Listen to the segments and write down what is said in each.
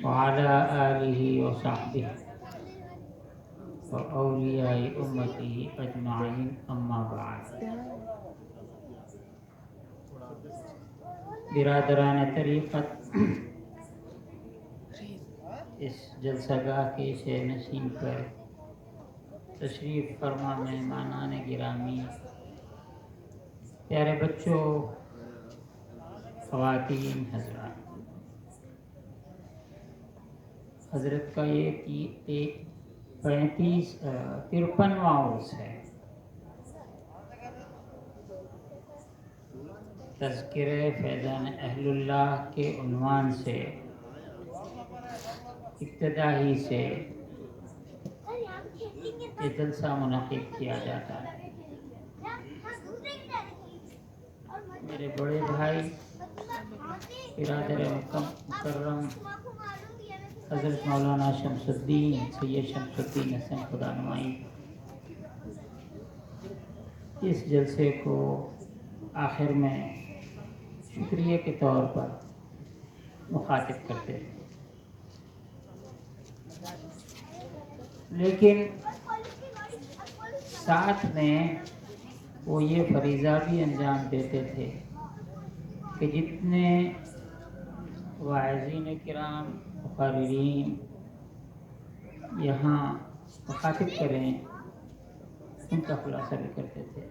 وعلى آله وصحبه وأولياء أمته أجمعين أما بعد. برادران طریقت، اس جلسہ گاہ کے شہ نشین پر تشریف فرما مہمانان گرامی، پیارے بچوں، خواتین، حضرات، حضرت کا یہ 53واں عرس ہے. تذکرہ فیضان اہل اللہ کے عنوان سے ابتدا ہی سے یہ جلسہ منعقد کیا جاتا ہے. میرے بڑے بھائی برادر مکرم حضرت مولانا شمس الدین سید شمس الدین حسن خدا نمائی اس جلسے کو آخر میں شکریہ کے طور پر مخاطب کرتے ہیں، لیکن ساتھ میں وہ یہ فریضہ بھی انجام دیتے تھے کہ جتنے واعظین کرام، مقررین یہاں مخاطب کریں ان کا خلاصہ بھی کرتے تھے.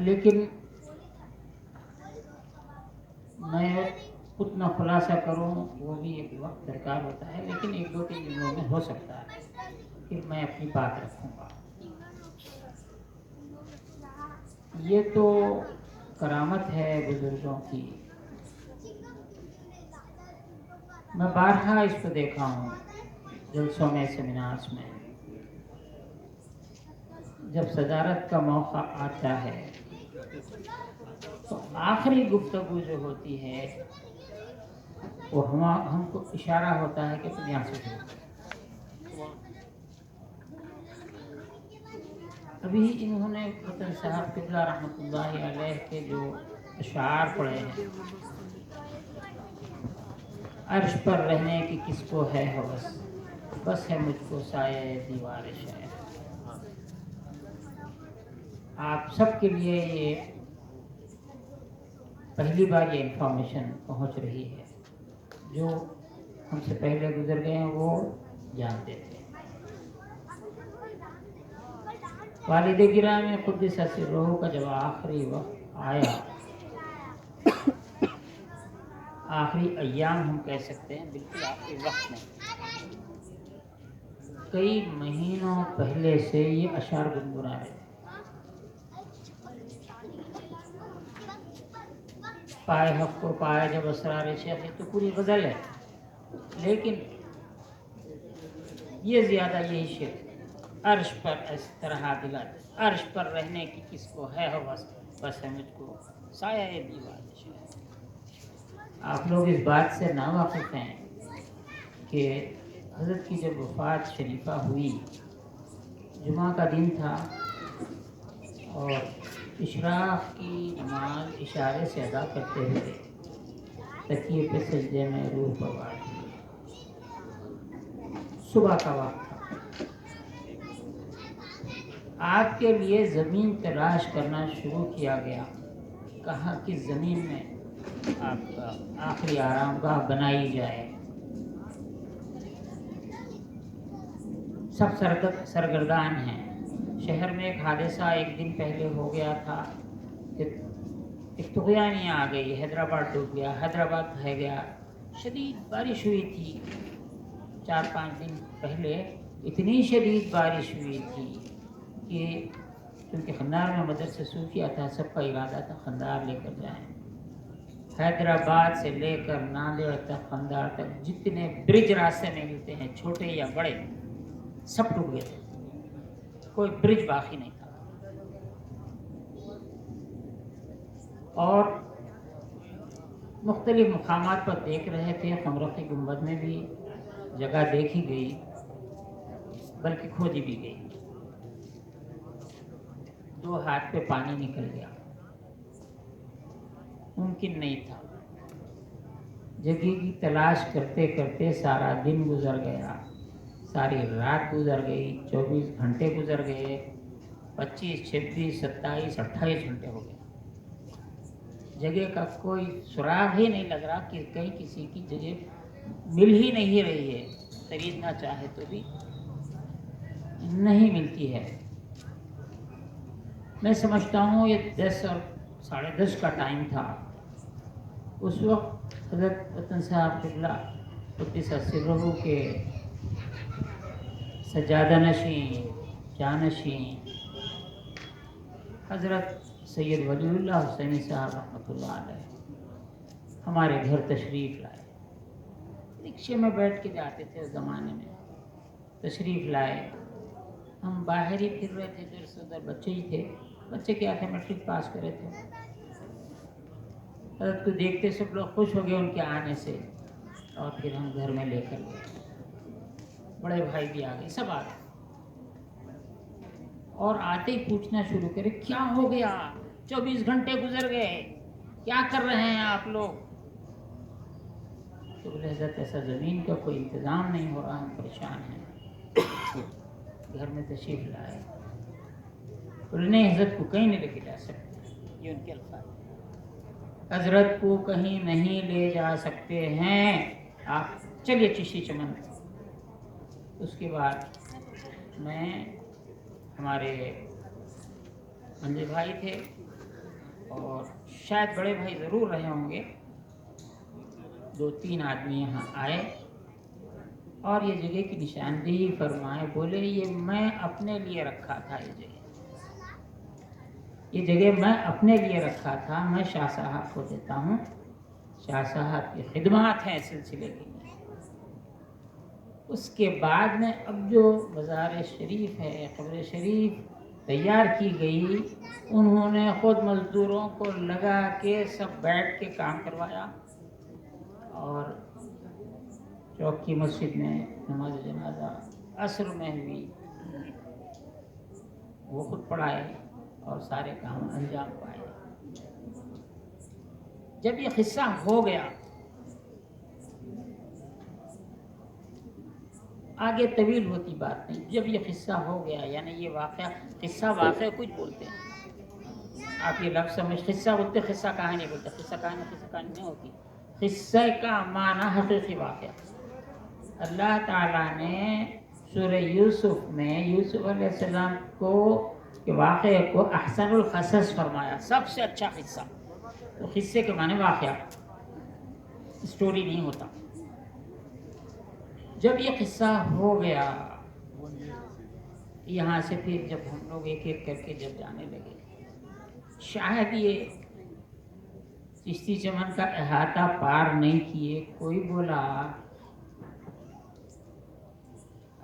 لیکن میں اتنا خلاصہ کروں وہ بھی ایک وقت درکار ہوتا ہے، لیکن 1-2-3 دنوں میں ہو سکتا ہے کہ میں اپنی بات رکھوں گا. یہ تو کرامت ہے بزرگوں کی. میں بارہا اس کو دیکھا ہوں جلسوں میں، سیمینارز میں. جب صدارت کا موقع آتا ہے تو آخری گفتگو جو ہوتی ہے وہ ہم کو اشارہ ہوتا ہے کہ تم یہاں سے شروع کرو. ابھی انہوں نے وطن صاحب قبلہ رحمۃ اللہ علیہ کے جو اشعار پڑھے ہیں، عرش پر رہنے کی کس کو ہے ہوس، بس ہے مجھ کو سایہ دیوار شہر. آپ سب کے لیے یہ پہلی بار یہ انفارمیشن پہنچ رہی ہے. جو ہم سے پہلے گزر گئے ہیں وہ جانتے تھے. والد گرامی قدس سرہ کا جب آخری وقت آیا، آخری ایام ہم کہہ سکتے ہیں، بالکل آخری وقت نہیں، کئی مہینوں پہلے سے یہ اشعار گنگنا رہے تھے. پائے حق کو پائے جب اسرار شیخ، تو پوری غزل ہے، لیکن یہ زیادہ یہی شعر، عرش پر اس طرح دلت، عرش پر رہنے کی کس کو ہے ہوس، بس ہے مجھ کو سایہ دیوار شہر. آپ لوگ اس بات سے ناواقف ہیں کہ حضرت کی جب وفات شریفہ ہوئی، جمعہ کا دن تھا اور اشراق کی نماز اشارے سے ادا کرتے ہوئے تکیے پہ سجدے میں روح پروار ہوئی. صبح کا وقت تھا. آپ کے لیے زمین تلاش کرنا شروع کیا گیا، کہا کہ زمین میں آپ کا آخری آرام گاہ بنائی جائے. سب سرگردان ہیں. شہر میں ایک حادثہ ایک دن پہلے ہو گیا تھا کہ ایک طغیانیہ آ گئی، حیدرآباد ڈوب گیا، حیدرآباد بہہ گیا. شدید بارش ہوئی تھی 4-5 دن پہلے. اتنی شدید بارش ہوئی تھی کہ کیونکہ خندار میں مدرسہ صوفیہ تھا، سب کا ارادہ تھا خندار لے کر جائیں. حیدرآباد سے لے کر ناندیڑ تک، خندار تک جتنے برج راستے میں ملتے ہیں، چھوٹے یا بڑے، سب ٹوٹ گئے تھے. کوئی برج باقی نہیں تھا. اور مختلف مقامات پر دیکھ رہے تھے. قمرقی گنبد میں بھی جگہ دیکھی گئی، بلکہ کھودی بھی گئی. 2 ہاتھ پہ پانی نکل گیا، ممکن نہیں تھا. جگہ کی تلاش کرتے کرتے سارا دن گزر گیا، ساری رات گزر گئی، 24 گھنٹے گزر گئے، 25 26 27 28 گھنٹے ہو گئے، جگہ کا کوئی سراغ ہی نہیں لگ رہا کہ کہیں کسی کی جگہ مل ہی نہیں رہی ہے، خریدنا چاہے تو بھی نہیں ملتی ہے۔ میں سمجھتا ہوں یہ 10 اور 10:30 کا ٹائم تھا۔ اس وقت حضرت وطن صاحب قبلہ قدس سرہ کے سجادہ نشین جانشین حضرت سید ولی اللہ حسینی صاحب رحمۃ اللہ علیہ ہمارے گھر تشریف لائے۔ رکشے میں بیٹھ کے جاتے تھے اس زمانے میں، تشریف لائے، ہم باہر ہی پھر رہے تھے، ادھر سے ادھر، بچے ہی تھے، بچے کیا تھے، میٹرک پاس کرے تھے۔ حضرت کو دیکھتے سب لوگ خوش ہو گئے ان کے آنے سے، اور پھر ہم گھر میں لے کر گئے، بڑے بھائی بھی آ گئے، سب آ گئے، اور آتے ہی پوچھنا شروع کرے کیا ہو گیا، 24 گھنٹے گزر گئے، کیا کر رہے ہیں آپ لوگ؟ تو بولے حضرت ایسا زمین کا کوئی انتظام نہیں ہو رہا، ہم پریشان ہیں، گھر میں تشریف لائے۔ بولے نہیں، حضرت کو کہیں نہیں لے کے جا سکتے، یہ ان کے الفاظ، حضرت کو کہیں نہیں لے جا سکتے ہیں آپ، چلیے چشتی چمن۔ اس کے بعد میں، ہمارے منجے بھائی تھے، اور شاید بڑے بھائی ضرور رہے ہوں گے، 2-3 آدمی یہاں آئے اور یہ جگہ کی نشاندہی فرمائے، بولے یہ میں اپنے لیے رکھا تھا، یہ جگہ میں اپنے لیے رکھا تھا، میں شاہ صاحب کو دیتا ہوں، شاہ صاحب کی خدمات ہیں سلسلے کے لیے۔ اس کے بعد میں اب جو مزار شریف ہے، قبر شریف تیار کی گئی، انہوں نے خود مزدوروں کو لگا کے سب بیٹھ کے کام کروایا، اور چوک کی مسجد میں نماز جنازہ عصر میں ہوئی، وہ خود پڑھائے اور سارے کام انجام پائے۔ جب یہ قصہ ہو گیا، آگے طویل ہوتی بات نہیں، جب یہ قصہ ہو گیا، یعنی یہ واقعہ، قصہ واقعہ کچھ بولتے ہیں، آپ یہ لفظ سمجھ، قصہ بولتے، قصہ کہانی بولتے، قصہ کہانی نہیں ہوتی، قصہ کا معنی حقیقی واقعہ۔ اللہ تعالیٰ نے سورہ یوسف میں یوسف علیہ السلام کو کے واقعے کو احسن القصص فرمایا، سب سے اچھا قصہ، تو قصے کے معنی واقعہ، اسٹوری نہیں ہوتا۔ جب یہ قصہ ہو گیا، یہاں سے پھر جب ہم لوگ ایک ایک کر کے جب جانے لگے، شاید یہ چشتی چمن کا احاطہ پار نہیں کیے، کوئی بولا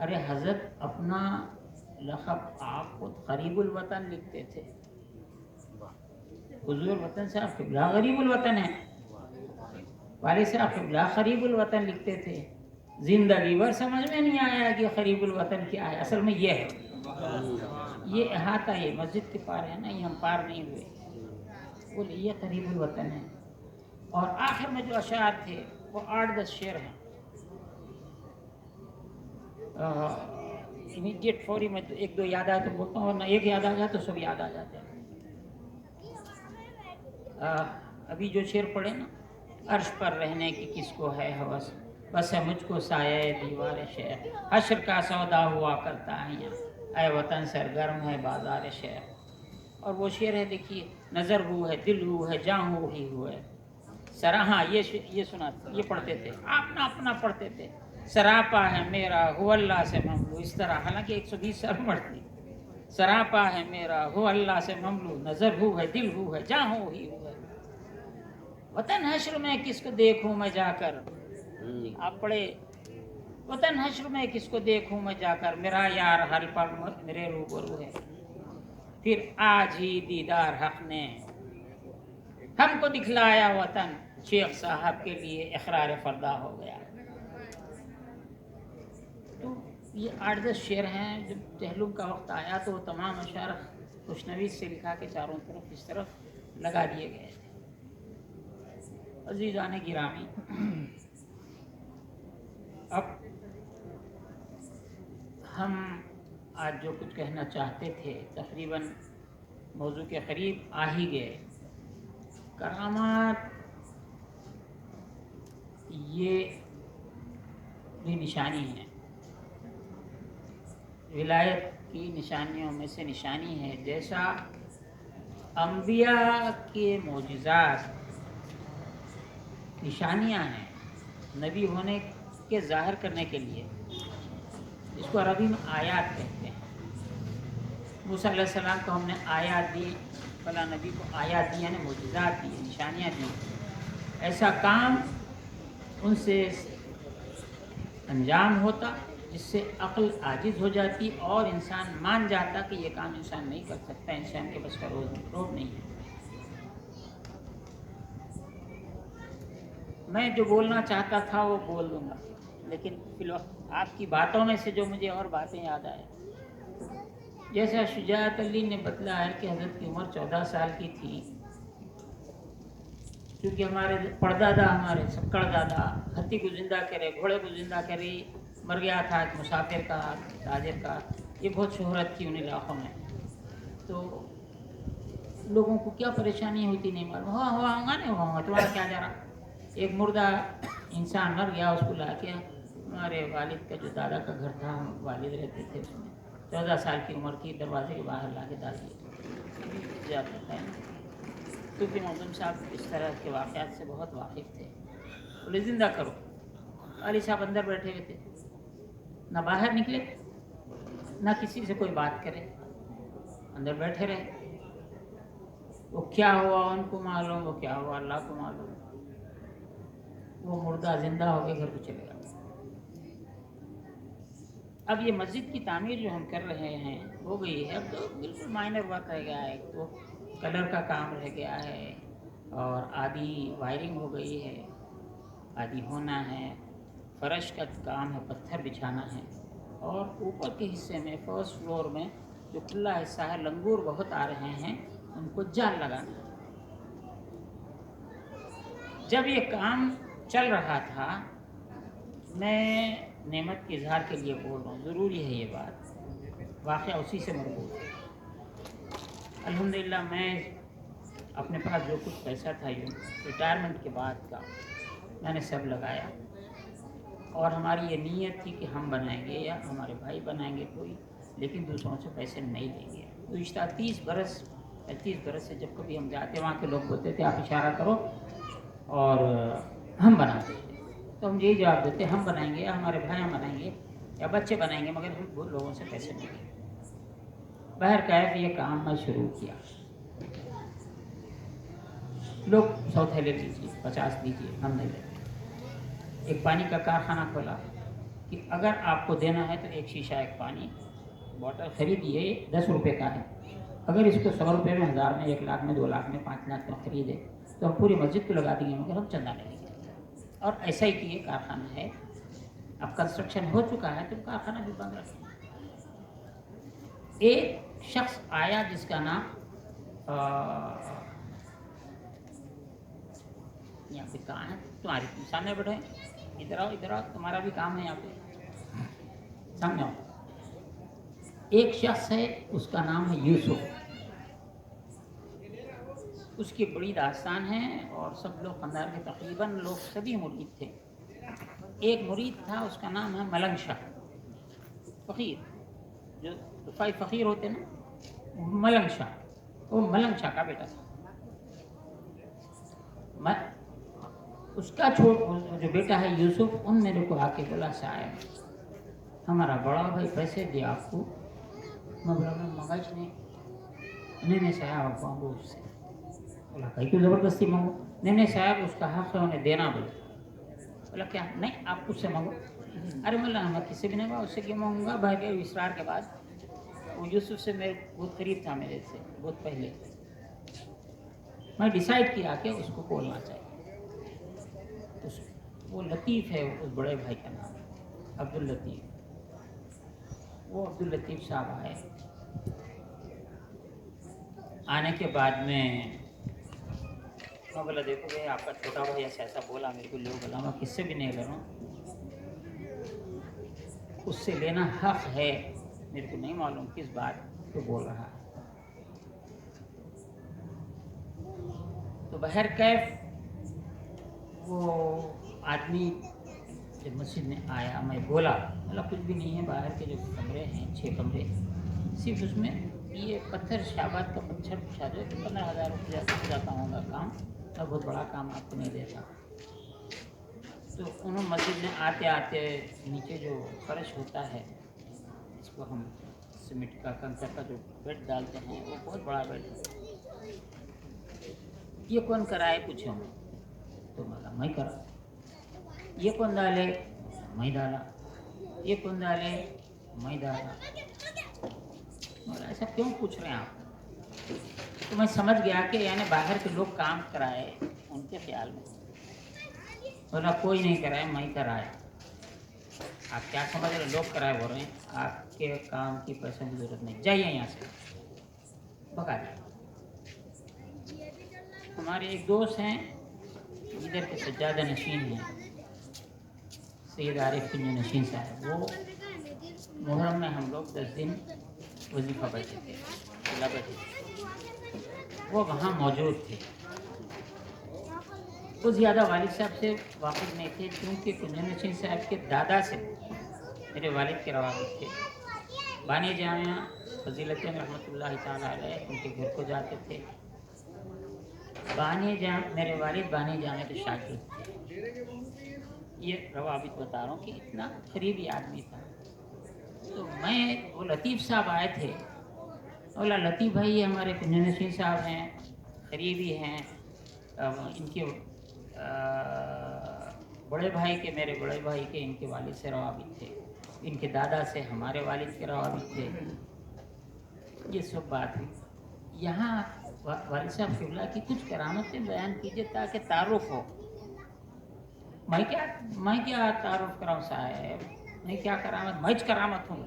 ارے حضرت اپنا لقب آپ خود قریب الوطن لکھتے تھے، حضور وطن صاحب قبلہ غریب الوطن ہے، والد صاحب قبلہ قریب الوطن لکھتے تھے، زندگی بھر سمجھ میں نہیں آیا کہ قریب الوطن کیا ہے، اصل میں یہ ہے، یہ احاطہ، یہ مسجد کے پار ہے نا، یہ ہم پار نہیں ہوئے، بولے یہ قریب الوطن ہے۔ اور آخر میں جو اشعار تھے وہ 8-10 شعر ہیں، امیڈیٹ فوری میں 1-2 یاد آئے تو بولتا ہوں، ورنہ ایک یاد آ جائے تو سب یاد آ جاتے ہیں۔ ابھی جو شعر پڑھے نا، عرش پر رہنے کی کس کو ہے ہوس، بس ہے مجھ کو سایہ دیوار شہر، حشر کا سودا ہوا کرتا ہے یہاں، اے وطن سرگرم ہے بازار شہر۔ اور وہ شعر ہے، دیکھیے، نظر ہو ہے، دل ہو ہے، جاں ہو ہی ہو ہے، سراہاں، یہ سنا، یہ پڑھتے تھے، اپنا پڑھتے تھے، سراپا ہے میرا ہو اللہ سے مملو، اس طرح، حالانکہ 120 سال پڑھتی، سراپا ہے میرا ہو اللہ سے مملو، نظر ہو ہے، دل ہو ہے، جاں ہو ہی ہو ہے، وطن حشر میں کس کو دیکھوں میں جا کر، آپ پڑھے، وطن حشر میں کس کو دیکھوں میں جا کر، میرا یار ہر پل میرے روبرو ہے، پھر آج ہی دیدار حق نے ہم کو دکھلایا وطن، شیخ صاحب کے لیے اقرار فردا ہو گیا۔ تو یہ 8-10 شعر ہیں، جب تہلم کا وقت آیا تو وہ تمام اشعار خوشنویس سے لکھا کے چاروں طرف اس طرف لگا دیے گئے تھے۔ عزیزان گرامی، اب ہم آج جو کچھ کہنا چاہتے تھے تقریباً موضوع کے قریب آ ہی گئے۔ کرامات یہ بھی نشانی ہے، ولایت کی نشانیوں میں سے نشانی ہے۔ جیسا انبیاء کے معجزات نشانیاں ہیں نبی ہونے کے ظاہر کرنے کے لیے، اس کو عربی میں آیات کہتے ہیں۔ موسیٰ علیہ السلام کو ہم نے آیات دی، فلاں نبی کو آیات دی یعنی معجزات دی، نشانیاں دی۔ ایسا کام ان سے انجام ہوتا جس سے عقل عاجز ہو جاتی اور انسان مان جاتا کہ یہ کام انسان نہیں کر سکتا، انسان کے بس کا روب نہیں ہے۔ میں جو بولنا چاہتا تھا وہ بول دوں گا، لیکن فی الوقت آپ کی باتوں میں سے جو مجھے اور باتیں یاد آئیں، جیسا شجاعت علی نے بتلایا کہ حضرت کی عمر 14 سال کی تھی، کیونکہ ہمارے پردادا، ہمارے سکڑ دادا ہاتھی کو زندہ کرے، گھوڑے کو زندہ کرے، مر گیا تھا ایک مسافر کا، تاجر کا، یہ بہت شہرت تھی ان علاقوں میں، تو لوگوں کو کیا پریشانی ہوتی نہیں معلوم، ہوا ہوگا نہیں ہوا ہوگا، تمہارا کیا جا رہا۔ ایک مردہ انسان مر گیا، اس کو لا کے ہمارے والد کا جو دادا کا گھر تھا، ہم والد رہتے تھے اس میں، 14 سال کی عمر تھی، دروازے کے باہر لا کے ڈال دیا جاتا ہے۔ صوفی معظم صاحب اس طرح کے واقعات سے بہت واقف تھے۔ بولے زندہ کرو، علی صاحب اندر بیٹھے ہوئے تھے، نہ باہر نکلے نہ کسی سے کوئی بات کرے، اندر بیٹھے رہے۔ وہ کیا ہوا ان کو معلوم، وہ کیا ہوا اللہ کو معلوم۔ وہ مردہ زندہ ہو کے گھر کو چلے گا۔ اب یہ مسجد کی تعمیر جو ہم کر رہے ہیں ہو گئی ہے، اب تو بالکل مائنر ورک رہ گیا ہے، تو کلر کا کام رہ گیا ہے اور آدھی وائرنگ ہو گئی ہے، آدھی ہونا ہے، فرش کا کام ہے، پتھر بچھانا ہے، اور اوپر کے حصے میں فرسٹ فلور میں جو کھلا حصہ ہے لنگور بہت آ رہے ہیں، ان کو جال لگانا ہے۔ جب یہ کام چل رہا تھا، میں نعمت کے اظہار کے لیے بول رہا ہوں، ضروری ہے یہ بات، واقعہ اسی سے مربوط ہے۔ الحمدللہ میں اپنے پاس جو کچھ پیسہ تھا ریٹائرمنٹ کے بعد کا میں نے سب لگایا، اور ہماری یہ نیت تھی کہ ہم بنائیں گے یا ہمارے بھائی بنائیں گے کوئی، لیکن دوسروں سے پیسے نہیں لیں گے۔ گزشتہ 35 برس سے جب کبھی ہم جاتے وہاں کے لوگ بولتے تھے آپ اشارہ کرو اور ہم بناتے تھے، تو ہم یہی جواب دیتے ہم بنائیں گے یا ہمارے بھائی بنائیں گے یا بچے بنائیں گے، مگر ہم لوگوں سے پیسے نہیں لیں گے۔ بہرکیف یہ کام میں شروع کیا، لوگ 100 تھیلے لیجیے، 50 لیجیے، ہم نہیں لیتے۔ ایک پانی کا کارخانہ کھولا کہ اگر آپ کو دینا ہے تو ایک شیشہ ایک پانی بوتل خریدیے، 10 روپے کا ہے، اگر اس کو 100 روپے میں، 1000 میں، 1 لاکھ میں، 2 لاکھ میں، 5 لاکھ میں خریدے تو ہم پوری مسجد کو لگا دیں گے، مگر ہم چندہ نہیں لیں گے۔ اور ایسا ہی کہ یہ کارخانہ ہے، اب کنسٹرکشن ہو چکا ہے تو کارخانہ بھی بند رکھیں۔ ایک شخص آیا جس کا نام یہاں پہ کہاں ہے، تمہارے سامنے بیٹھے، ادھر آؤ، تمہارا بھی کام ہے یہاں پہ، سامنے آؤ۔ ایک شخص ہے، اس کا نام ہے یوسف، اس کی بڑی داستان ہے، اور سب لوگ خاندان کے تقریباً لوگ سبھی مرید تھے۔ ایک مرید تھا، اس کا نام ہے ملنگ شاہ، فقیر، جو رفاعی فقیر ہوتے نا، ملنگ شاہ، وہ ملنگ شاہ کا بیٹا تھا۔ اس کا جو بیٹا ہے یوسف، ان میرے کو آ کے بولا صاحب ہمارا بڑا بھائی پیسے دیا آپ کو، میں بولا میں مگاج نہیں صاحب آپ مانگو اس سے، بولا بھائی کو زبردستی مانگو، نہیں صاحب اس کا حق ہے انہیں دینا، بولا کیا نہیں آپ اس سے مانگو، ارے ملا میں کسی بھی نہیں مانگا، اس سے کیوں مانگوں گا، بھائی کے اسرار کے بعد وہ یوسف سے میرے بہت قریب تھا، میرے سے بہت پہلے، میں ڈیسائیڈ کیا کہ اس کو بولنا چاہیے۔ وہ لطیف ہے، اس بڑے بھائی کا نام عبداللطیف، وہ عبداللطیف صاحب آئے، آنے کے بعد میں मैं बोला देखो भाई आपका छोटा भाई ऐसा ऐसा बोला मेरे को, लोग बोला मैं किससे भी नहीं लड़ूँ, उससे लेना हक है, मेरे को नहीं मालूम किस बात पे बोल रहा है। तो बहर कैफ वो आदमी जब मस्जिद में आया, मैं बोला कुछ भी नहीं है, बाहर के जो कमरे हैं 6 कमरे, सिर्फ उसमें ये पत्थर शाबाद का पत्थर बिछा दो, 15,000 रुपया जाता होगा काम, और बहुत बड़ा काम आपको नहीं देता। तो उन्होंने मस्जिद में आते आते नीचे जो फर्श होता है, इसको हम सीमेंट का कंकर का जो बेड डालते हैं, वो बहुत बड़ा बेड है। ये कौन कराए पूछे हम, तो बोला मैं करा। ये कौन डाले, मैं डाला। ये कौन डाले, मैं डाला। बोला ऐसा क्यों पूछ रहे हैं आप? तो मैं समझ गया कि यानी बाहर के लोग काम कराए उनके ख्याल में। बोला कोई नहीं कराए, मैं कराया। आप क्या समझ रहे, लोग कराए बोल रहे हैं, आपके काम की पैसे की जरूरत नहीं, जाइए यहाँ से, भगा दिया। हमारे एक दोस्त हैं इधर के सज्जादा नशीन हैं, सैयद आरिफ कुंज नशीन साहब, वो मुहर्रम में हम लोग 10 दिन वजीफ़ा बैठे थे, चिल्ला बैठे थे, वो वहाँ मौजूद थे। वो ज़्यादा वालिद साहब से वाकिफ़ नहीं थे, क्योंकि कुंज नशीन साहब के दादा से मेरे वालिद के रवाबित थे। बानी जामिया फजीलतैन रहमतुल्लाहि तआला अलैह उनके घर को जाते थे। मेरे वालिद बानी जामिया के शागिर्द थे। ये रवाबित बता रहा हूँ कि इतना करीबी आदमी था। तो मैं, वो लतीफ़ साहब आए थे, बोला लतीफ़ भाई ये हमारे कुंज नशीन साहब हैं, करीबी हैं, इनके बड़े भाई के, मेरे बड़े भाई के, इनके वालिद से रवाबित थे, इनके दादा से हमारे वालिद के रवाबित थे। ये सब बात है। यहाँ वालिद साहब क़िबला की कुछ करामतें बयान कीजिए ताकि तारुफ हो। मैं क्या तारुफ कराऊँ साहब, मैं क्या करामत, मैं करामत हूँ,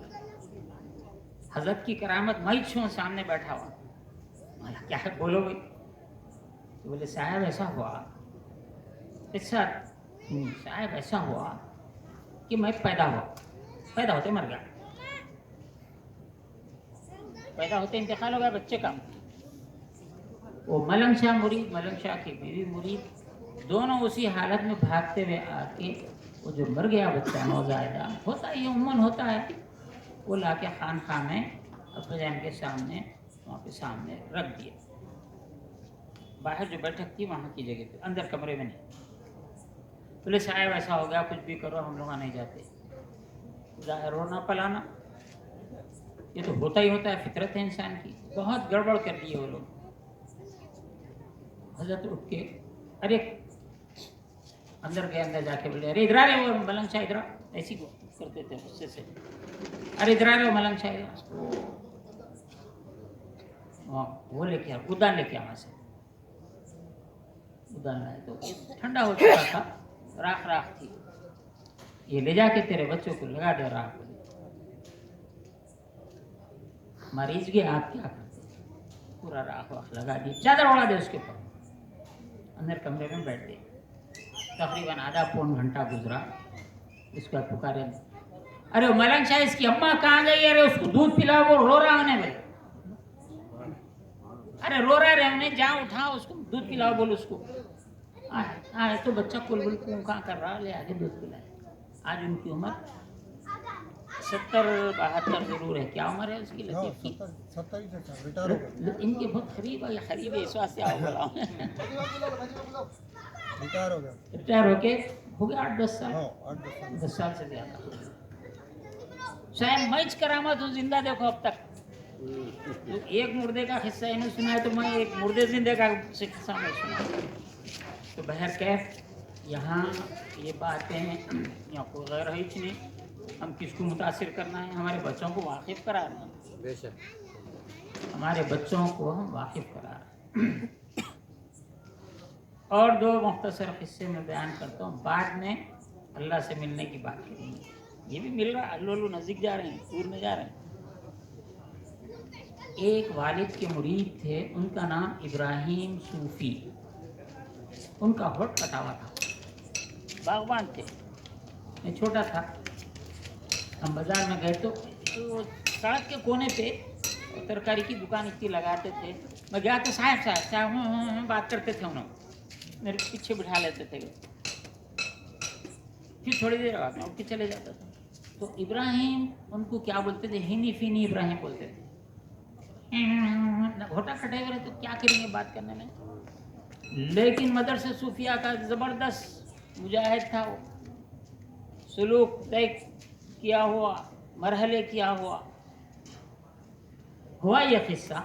हजरत की करामत मैं हूँ, सामने बैठा हुआ। क्या है बोलो भाई? तो बोले साहब ऐसा हुआ, ऐसा साहब ऐसा हुआ कि मैं पैदा होते मर गया, पैदा होते इंतकाल हो गया बच्चे का। वो मलंग शाह की बीवी मुरीद दोनों उसी हालत में भागते हुए आके, वो जो मर गया बच्चा नौज़ायदा होता है, ये उम्मन होता है, वो लाके खानखा में अपने जान के सामने, वहाँ पे सामने रख दिया। बाहर जो बैठक थी वहाँ की जगह पे, अंदर कमरे में नहीं। बोले साहब ऐसा हो गया, कुछ भी करो, हम लोग नहीं जाते, ज़ाहिर रोना पलाना, ये तो होता ही होता है, फितरत है इंसान की। बहुत गड़बड़ कर दी है वो लोग। हजरत उठ के अरे अंदर गए, अंदर जाके बोले अरे इधर आ रहे वो मलंग शाह, इधर ऐसी करते थे गुस्से से, अरे इधर आ रहे हो मलंग शाह, वो लेके आ, उदान लेके आ, वहाँ से उदान लाए। तो ठंडा हो चुका था, राख थी, ये ले जाके तेरे बच्चों को लगा दे राख। मरीज के आप क्या करते, पूरा राख लगा दी, चादर उड़ा दे उसके ऊपर, अंदर कमरे में बैठ गए। तकरीबन आधा पौन घंटा गुजरा, उसका पुकारे अरे मलंग शाह इसकी अम्मा कहाँ गई, अरे उसको दूध पिलाओ, वो रो रहा है भाई, अरे रो रहा है हमने, जा उठा उसको दूध पिलाओ, बोल उसको। आए तो बच्चा कुलबुल कहाँ कर रहा, ले आगे दूध पिलाए। आज उनकी उम्र 70-72 जरूर है, क्या उम्र है उसकी लतीफ की? 70 इनके बहुत करीब है, इस वास्ते आओ बोला रिटायर हो गया 8-10 साल, 10 साल से ज्यादा। शायद मैच करामत हूँ, जिंदा देखो अब तक। तो एक मुर्दे का हिस्सा इन्हें सुना है, तो मैं एक मुर्दे जिंदे का किस्सा में सुना। तो बहर कैफ यहाँ ये बातें यहाँ को गैर है नहीं, हम किसको मुतासिर करना है, हमारे बच्चों को वाकिफ़ करा रहे हैं, बेशक हमारे बच्चों को हम वाकिफ़ करा रहे हैं। और 2 मुख्तसर किस्से में बयान करता हूँ, बाद में अल्लाह से मिलने की बात करेंगे। ये भी मिल रहा है, अल्लू नज़दीक जा रहे हैं, दूर में जा रहे हैं। एक वालिद के मुरीद थे, उनका नाम इब्राहिम सूफ़ी, उनका होठ कटा हुआ था, बागवान थे। मैं छोटा था, हम बाजार में गए तो सड़क के कोने पे तरकारी की दुकान इतनी लगाते थे। मैं गया तो साहब साहब साहब बात करते थे, उन्होंने मेरे पीछे बिठा लेते थे। फिर थोड़ी देर बाद में उठ के चले जाता था। तो इब्राहिम उनको क्या बोलते थे, हिनी फिनी इब्राहिम बोलते थे। घोटा कटे हुए तो क्या करेंगे बात करने में। लेकिन मदरसा सूफिया का ज़बरदस्त मुजाहिद था वो, सुलूक तय किया हुआ, मरहले किया हुआ ये किस्सा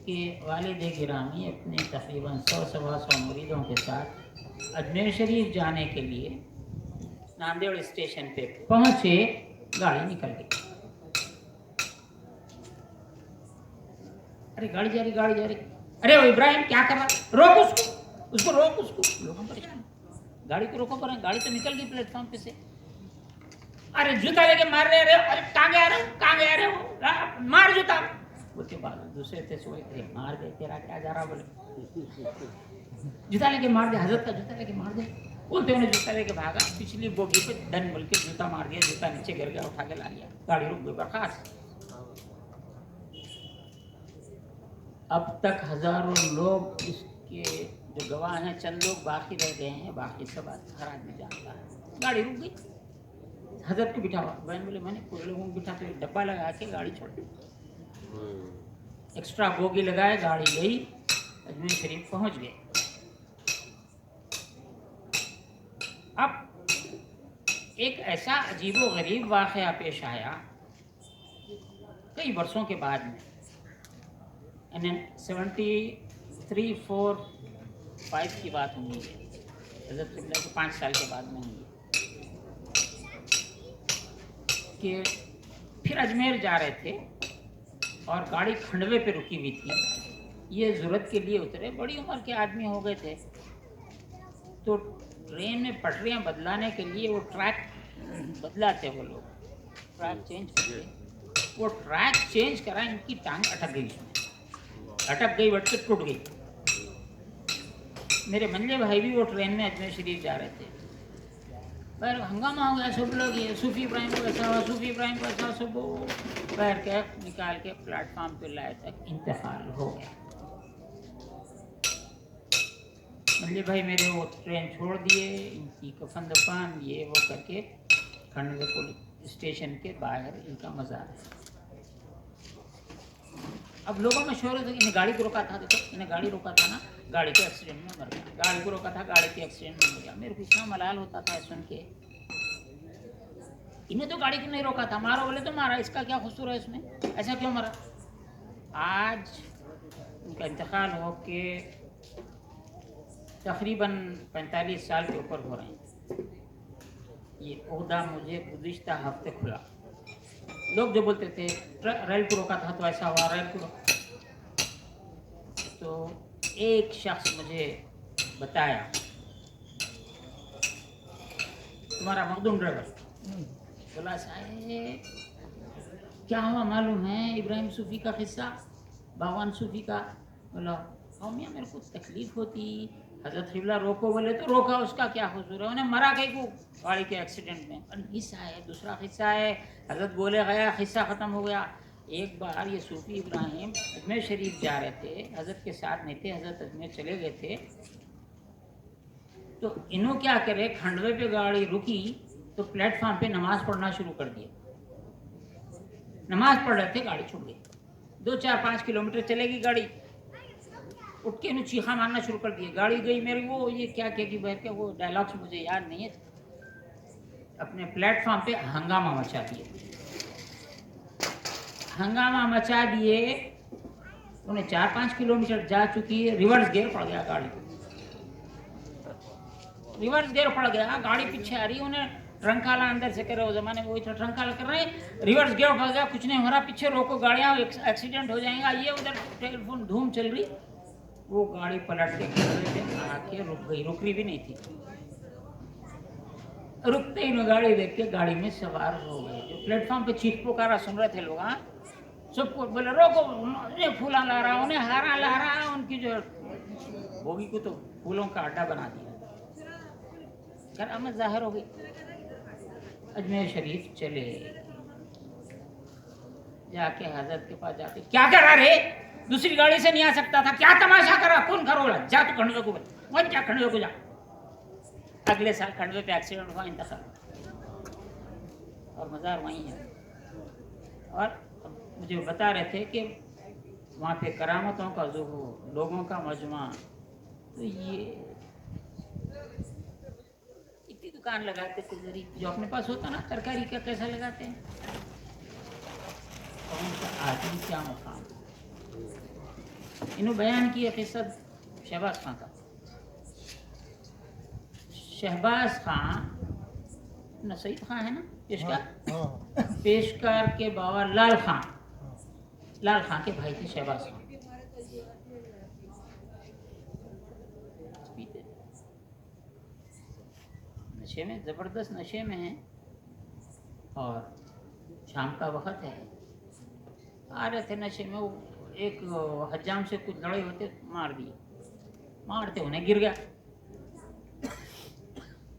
कि वालिद गिरामी अपने तकरीबन 100-125 मुरीदों के साथ अजमेर शरीफ जाने के लिए नांदेड़ स्टेशन पे पहुंचे, गाड़ी निकल गई। अरे गाड़ी जा रही, अरे वो इब्राहिम क्या कर रहा, रोक उसको रोक उसको। लोग हम परेशान, गाड़ी को रोको, पर गाड़ी तो निकल गई प्लेटफॉर्म पे से। अरे जूता लेके मार रहे, अरे कहाँ गया रे वो, मार जूता बोलते। बाद दूसरे थे सोए, अरे मार दे, तेरा क्या जा रहा, बोले जूता लेके मार दे, हजरत का जूता लेके मार दे। बोलते उन्हें जूता लेके भागा, पिछली बोगी पे डन बोल के जूता मार दिया, जूता नीचे गिर गया, उठा के ला लिया, गाड़ी रुक गई बर्खास्त। अब तक हजारों लोग इसके जो गवाह हैं, चंद लोग बाकी रह गए हैं, बाकी सब हर आदमी जानता है। गाड़ी रुक गई, हजरत को बिठा, बहन बोले मैंने पूरे लोगों को बिठा के डब्बा लगा के गाड़ी छोड़ दी, एक्स्ट्रा बोगी लगाए, गाड़ी गई, अजमेर शरीफ पहुंच गए। अब एक ऐसा अजीबो गरीब वाक़या पेश आया कई वर्षों के बाद में, 73-4-5 की बात होगी, हज़रत क़िबला के 5 साल के बाद में होगी, कि फिर अजमेर जा रहे थे और गाड़ी खंडवे पे रुकी हुई थी। ये ज़रूरत के लिए उतरे, बड़ी उम्र के आदमी हो गए थे, तो ट्रेन में पटरियाँ बदलाने के लिए वो ट्रैक बदलाते, वो लोग ट्रैक चेंज करते, वो ट्रैक चेंज करा, इनकी टांग अटक गई, अटक गई, वट के टूट गई। मेरे मंजे भाई भी वो ट्रेन में अजमेर शरीफ जा रहे थे, पर हंगामा हो गया, सब लोग ये सूफी इब्राहिम को ऐसा हुआ, सूफी इब्राहिम को ऐसा, सब पैर के निकाल के प्लेटफार्म पे लाए तक इंतकाल हो गया। मंजे भाई मेरे वो ट्रेन छोड़ दिए, इनकी कफन दफन ये वो करके खंडवे पुलिस स्टेशन के बाहर इनका मज़ार है। अब लोगों में शोर है, इन्हें गाड़ी को रोका था, देखो इन्हें गाड़ी रोका था ना, गाड़ी के एक्सीडेंट में मर गया, गाड़ी को रोका था, गाड़ी के एक्सीडेंट में मर गया। मेरे को इतना मलाल होता था सुन के, इन्हें तो गाड़ी को नहीं रोका था, मारो बोले तो मारा, इसका क्या कसूर है इसमें, ऐसा क्यों मरा। आज उनका इंतकाल हो के तकरीबन 45 साल के ऊपर हो रहे हैं। ये ओहदा मुझे गुज़िश्ता हफ्ते खुला। लोग जो बोलते थे रेल को रोका था तो ऐसा हुआ, रेल को तो एक शख्स मुझे बताया, तुम्हारा मखदूम ड्राइवर, बोला साहब क्या हुआ मालूम है, इब्राहिम सूफ़ी का किस्सा, बागवान सूफ़ी का। बोला हाँ मियाँ मेरे को तकलीफ़ होती, हज़रत क़िबला रोको बोले तो रोका, उसका क्या हुजूर है, उन्हें मरा कहीं को गाड़ी के एक्सीडेंट में। और किस्सा है, दूसरा किस्सा है, हज़रत बोले गया, किस्सा ख़त्म हो गया। एक बार ये सूफ़ी इब्राहिम अजमेर शरीफ जा रहे थे, हज़रत के साथ नहीं थे, हज़रत अजमेर चले गए थे, तो इन्हों क्या करे, खंडवे पे गाड़ी रुकी तो प्लेटफार्म पे नमाज़ पढ़ना शुरू कर दिया। नमाज़ पढ़ रहे थे, गाड़ी छूट गई, 2-4-5 किलोमीटर चलेगी गाड़ी, उठ के इन्हें चीखा मारना शुरू कर दिया, गाड़ी गई मेरी, वो ये क्या कि बैठ के वो डायलॉग्स मुझे याद नहीं है, अपने प्लेटफार्म पे हंगामा मचा दिए, उन्हें 4-5 किलोमीटर जा चुकी है, रिवर्स गियर पड़ गया गाड़ी, रिवर्स गियर पड़ गया, गाड़ी पीछे आ रही है, उन्हें ट्रंकाला अंदर से करे, उस जमाने में वही था, ट्रंकाला कर रहे हैं, रिवर्स गियर पड़ गया, कुछ नहीं हो रहा, पीछे रोको गाड़ियाँ, एक्सीडेंट हो जाएगा, ये उधर टेलीफोन धूम चल रही, वो गाड़ी पलट के आके रुक गई, रुक रही भी नहीं थी, रुकते ही गाड़ी देख के गाड़ी में सवार हो गए, जो प्लेटफॉर्म पे चीख पुकारा सुन रहे थे लोग, हाँ सबको बोले रोको, उन्हें फूला ला रहा, उन्हें हारा ला रहा, उनकी जो बोगी को तो फूलों का अड्डा बना दिया, करामत जाहिर हो गई। अजमेर शरीफ चले, जाके हजरत के पास जाके, क्या करा रे, दूसरी गाड़ी से नहीं आ सकता था, क्या तमाशा करा, कौन करोड़ा, जा तू खंडवे को, वही जा खंडवे को जा। अगले साल खंडवे पे एक्सीडेंट हुआ, इंतकाल, और मज़ार वहीं है। और मुझे बता रहे थे कि वहाँ पे करामतों का ज़ुहूर, लोगों का मजमा, तो ये इतनी दुकान लगाते थे गरीब, जो अपने पास होता ना तरकारी का कैसा लगाते हैं, कौन सा आदमी क्या मुकाम। इन्होंने बयान किया किस्सा शहबाज खां का। शहबाज खां न सईद खां है ना पेशकार, पेशकार के बाबा लाल खां, लाल खां के भाई थे शहबाज खां। नशे में, जबरदस्त नशे में है, और शाम का वक्त है, आ रहे थे नशे में, वो एक हज्जाम से कुछ लड़े होते, मार दिए, मारते उन्हें गिर गया,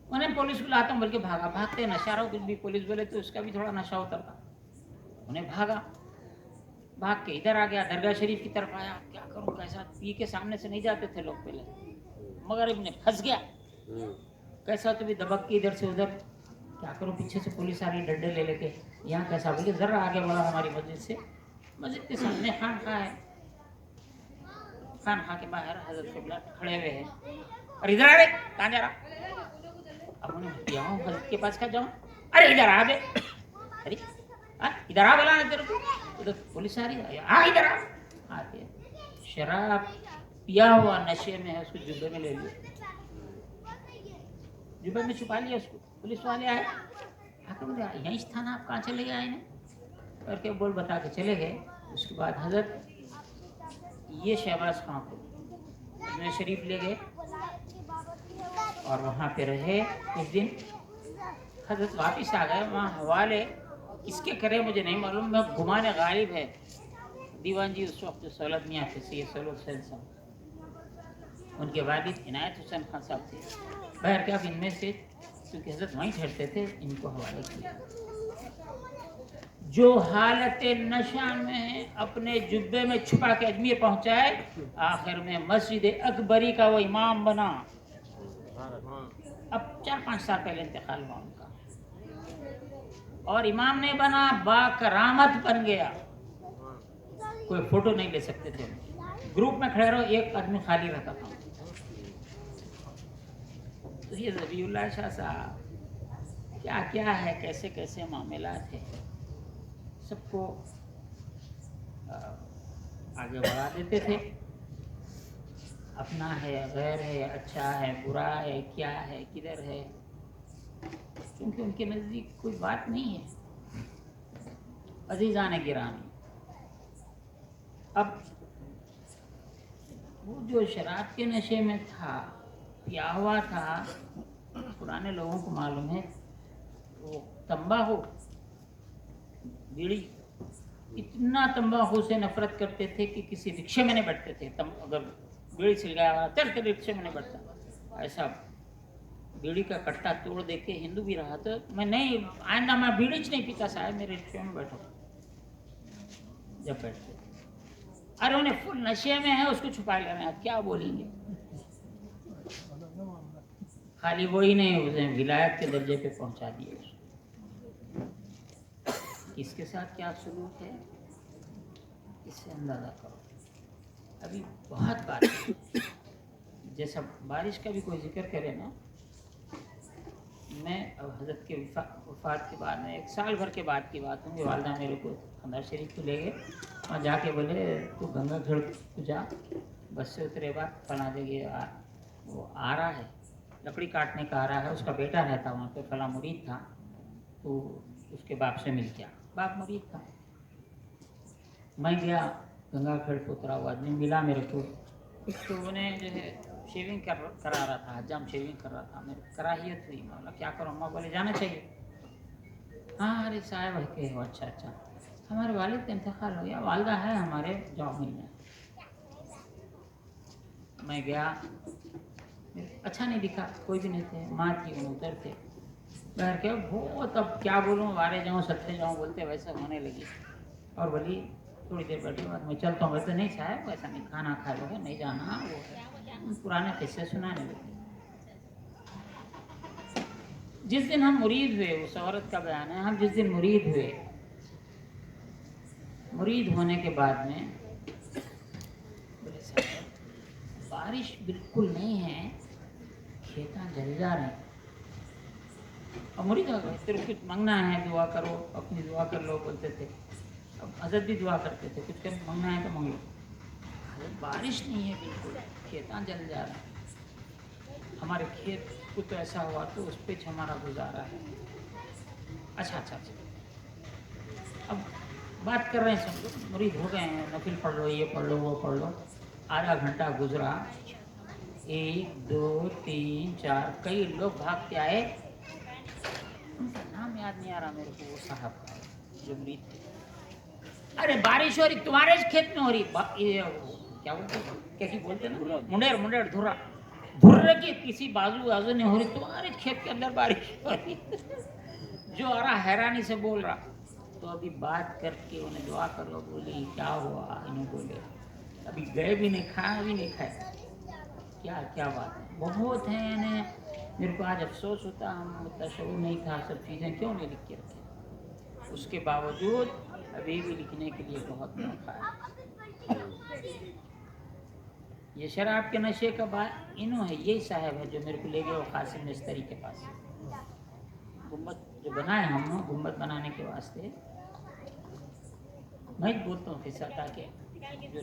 उन्हें पुलिस बुलाता हूँ, बल्कि भागा, भागते नशा रहो, कुछ भी पुलिस बोले तो उसका भी थोड़ा नशा उतरता, उन्हें भागा, भाग के इधर आ गया, दरगाह शरीफ की तरफ आया, क्या करूँ कैसा, पी के सामने से नहीं जाते थे लोग पहले, मगर इन्हें फंस गया, कैसा तो भी दबक के इधर से उधर, क्या करूँ, पीछे से पुलिस आ रही डंडे ले लेके, यहाँ कैसा, बोले जरा आगे बढ़ा हमारी मस्जिद से, मस्जिद के सामने खान खा है, खान खा के बाहर हजरत क़िबला खड़े हुए हैं, और इधर आ रहे, कहाँ जा रहा, अब उन्हें यहाँ हजरत के पास क्या जाऊँ, अरे इधर आ गए, अरे इधर आ, बोला तेरे को, उधर पुलिस आ रही है, हाँ इधर आ, आते शराब पिया हुआ नशे में है, उसको जुब्बे में ले लिया, जुब्बे में छुपा लिया उसको, पुलिस वाले आए, आके बोले यहीं थाना, आप कहाँ चले गए आए ने, करके बोल बता के चले गए। उसके बाद हजरत ये शहबाज खां को अजमेर शरीफ ले गए, और वहाँ पे रहे कुछ दिन, हजरत वापिस आ गए, वहाँ हवाले किसके करे मुझे नहीं मालूम, मैं घुमाने गालिब है दीवान जी उस वक्त जो सौलत मियाँ थे, सैयद सौलत हुसैन साहब, उनके वालिद इनायत हुसैन खान साहब थे, बहर क्या इनमें से, क्योंकि हजरत वहीं ठहरते थे, इनको हवाले किया। जो हालत नशा में है अपने जुब्बे में छुपा के अजमेर पहुंचाए, आखिर में मस्जिद अकबरी का वो इमाम बना। अब 4-5 साल पहले इंतकाल हुआ उनका, और इमाम नहीं बना, बाकरामत बन गया, कोई फोटो नहीं ले सकते थे, ग्रुप में खड़े रहो, एक आदमी खाली रहता था। तो ये ज़बीउल्लाह शाह साहब क्या क्या है, कैसे कैसे मामलात है, सबको आगे बढ़ा देते थे, अपना है, गैर है, अच्छा है, बुरा है, क्या है, किधर है, क्योंकि उनके नज़दीक कोई बात नहीं है। अजीज़ान गिरामी, अब वो जो शराब के नशे में था, पिया हुआ था, पुराने लोगों को मालूम है, वो तंबाकू, बीड़ी, इतना तंबाकू से नफरत करते थे कि किसी रिक्शे में नहीं बैठते थे, अगर बीड़ी छिल गया चलते रिक्शे में नहीं बैठता, ऐसा बीड़ी का कट्टा तोड़ दे के, हिंदू भी रहा तो मैं नहीं, आइंदा मैं बीड़ी नहीं पीता साहब, मेरे रिक्शे में बैठो, जब बैठते, अरे उन्हें फुल नशे में है, उसको छुपा ले रहे हैं, क्या बोलेंगे, खाली वही नहीं, उसे विलायत के दर्जे पे पहुंचा दिए। किसके साथ क्या सलूक है, इससे अंदाजा करो। अभी बहुत बात है, जैसा बारिश का भी कोई जिक्र करे ना, मैं अब हजरत के वफात के बाद में 1 साल भर के बाद की बात होंगी, वालदा मेरे को खंदार शरीफ को ले गए, वहाँ जाके बोले तू गंगा घड़ को जा, बस से उतरे बाद फला जगह वो आ रहा है, लकड़ी काटने का आ रहा है, उसका बेटा रहता वहाँ पे, फला मुरीद था, तो उसके बाप से मिल गया, बाप मुरीद था, मैं गया गंगा घड़ को उतरा हुआ आदमी मिला मेरे को, तो उन्हें जो है शेविंग करा रहा था, हजाम शेविंग कर रहा था, मेरे कराहियत हुई, बोला क्या करूँ, अम्मा बोले जाना चाहिए, हाँ अरे साहब है के हो, अच्छा अच्छा, हमारे वालिद का इंतकाल हो गया, वालदा है हमारे जॉब में, میں گیا, اچھا نہیں دکھا, کوئی بھی نہیں تھے, ماں تھی, ان ادھر تھے. بہر کے بہت, اب کیا بولوں, وارے جاؤں ستے جاؤں بولتے ویسا ہونے لگی. اور بولی تھوڑی دیر بیٹھے بعد میں چلتا ہوں, ویسے نہیں صاحب ویسا نہیں, کھانا کھا لو گے, نہیں جانا, وہ پرانے قصے سنانے لگے. جس دن ہم مرید ہوئے, اس عورت کا بیان ہے, ہم جس دن مرید ہوئے, مرید ہونے کے بعد میں بولے صاحب بارش بالکل نہیں ہے, کھیتاں جل جا رہے ہیں. اور مرید ہو گئے, صرف کچھ منگنا ہے دعا کرو, اپنی دعا کر لو بولتے تھے. اب حضرت بھی دعا کرتے تھے, کچھ منگنا ہے تو منگ لو. حضرت بارش نہیں ہے بالکل, کھیتاں جل جا رہے ہیں, ہمارے کھیت کو تو ایسا ہوا تو اس پہ ہمارا گزارا ہے. اچھا, اب بات کر رہے ہیں, سب لوگ مرید ہو گئے ہیں, نفل پڑھ لو, یہ پڑھ لو, وہ پڑھ لو. آدھا گھنٹہ گزرا, 1 2 3 4 کئی لوگ بھاگ کے آئے. ان کا نام یاد نہیں آ رہا میرے کو, وہ صاحب کا جو مرید تھے. ارے بارش ہو رہی, تمہارے کھیت میں ہو رہی, کیا بولتے نا, منڈیر دھرا کی کسی بازو نہیں ہو رہی, تمہارے کھیت کے اندر بارش ہو رہی. جو آ رہا حیرانی سے بول رہا. تو ابھی بات کر کے انہیں دعا کرو, بولی کیا ہوا, انہوں بولے ابھی گئے بھی نہیں, کھانا بھی نہیں کھائے. کیا بات ہے, بہت ہیں. یعنی میرے کو آج افسوس ہوتا, ہم تشعور نہیں تھا, سب چیزیں کیوں نہیں لکھ کے رکھے. اس کے باوجود ابھی بھی لکھنے کے لیے بہت موقع ہے. یہ شراب کے نشے کا بات انہوں ہے, یہی صاحب ہے جو میرے کو لے گئے وہ قاسم مستری کے پاس. گنبد جو بنائے ہم نے, گنبد بنانے کے واسطے میں بولتا ہوں قصہ, تاکہ جو